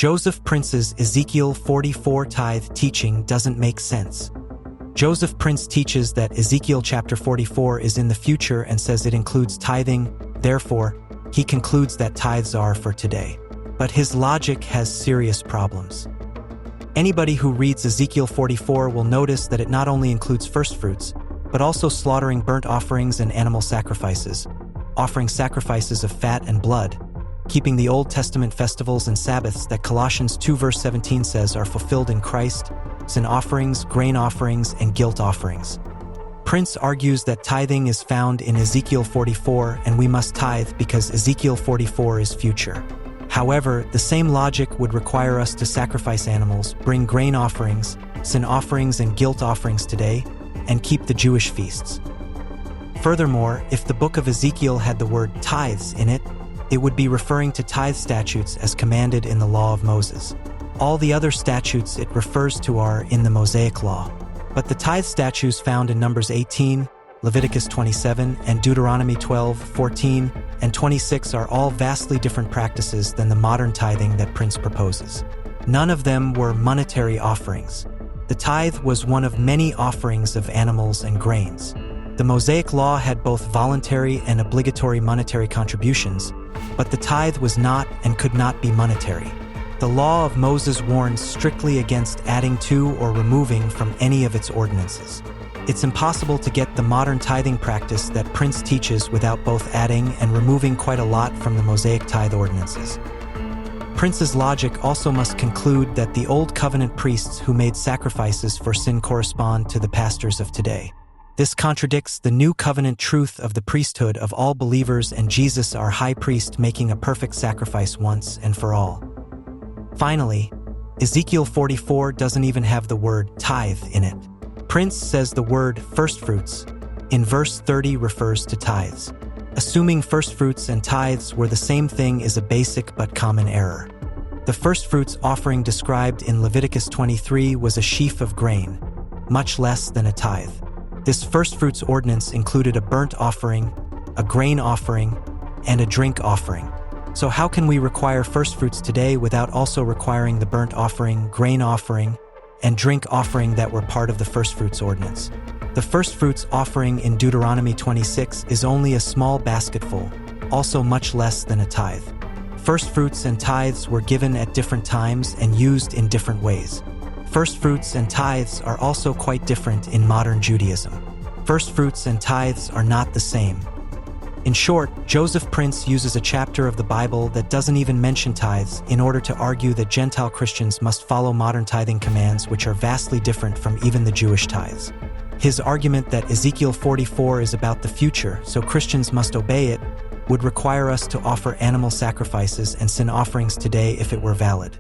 Joseph Prince's Ezekiel 44 tithe teaching doesn't make sense. Joseph Prince teaches that Ezekiel chapter 44 is in the future and says it includes tithing, therefore, he concludes that tithes are for today. But his logic has serious problems. Anybody who reads Ezekiel 44 will notice that it not only includes firstfruits, but also slaughtering burnt offerings and animal sacrifices, offering sacrifices of fat and blood, keeping the Old Testament festivals and Sabbaths that Colossians 2 verse 17 says are fulfilled in Christ, sin offerings, grain offerings, and guilt offerings. Prince argues that tithing is found in Ezekiel 44 and we must tithe because Ezekiel 44 is future. However, the same logic would require us to sacrifice animals, bring grain offerings, sin offerings, and guilt offerings today, and keep the Jewish feasts. Furthermore, if the book of Ezekiel had the word tithes in it, it would be referring to tithe statutes as commanded in the law of Moses. All the other statutes it refers to are in the Mosaic law. But the tithe statutes found in Numbers 18, Leviticus 27, and Deuteronomy 12, 14, and 26 are all vastly different practices than the modern tithing that Prince proposes. None of them were monetary offerings. The tithe was one of many offerings of animals and grains. The Mosaic law had both voluntary and obligatory monetary contributions, but the tithe was not and could not be monetary. The law of Moses warns strictly against adding to or removing from any of its ordinances. It's impossible to get the modern tithing practice that Prince teaches without both adding and removing quite a lot from the Mosaic tithe ordinances. Prince's logic also must conclude that the Old Covenant priests who made sacrifices for sin correspond to the pastors of today. This contradicts the New Covenant truth of the priesthood of all believers and Jesus our high priest making a perfect sacrifice once and for all. Finally, Ezekiel 44 doesn't even have the word tithe in it. Prince says the word firstfruits in verse 30 refers to tithes. Assuming firstfruits and tithes were the same thing is a basic but common error. The firstfruits offering described in Leviticus 23 was a sheaf of grain, much less than a tithe. This firstfruits ordinance included a burnt offering, a grain offering, and a drink offering. So how can we require firstfruits today without also requiring the burnt offering, grain offering, and drink offering that were part of the firstfruits ordinance? The firstfruits offering in Deuteronomy 26 is only a small basketful, also much less than a tithe. Firstfruits and tithes were given at different times and used in different ways. Firstfruits and tithes are also quite different in modern Judaism. Firstfruits and tithes are not the same. In short, Joseph Prince uses a chapter of the Bible that doesn't even mention tithes in order to argue that Gentile Christians must follow modern tithing commands which are vastly different from even the Jewish tithes. His argument that Ezekiel 44 is about the future, so Christians must obey it, would require us to offer animal sacrifices and sin offerings today if it were valid.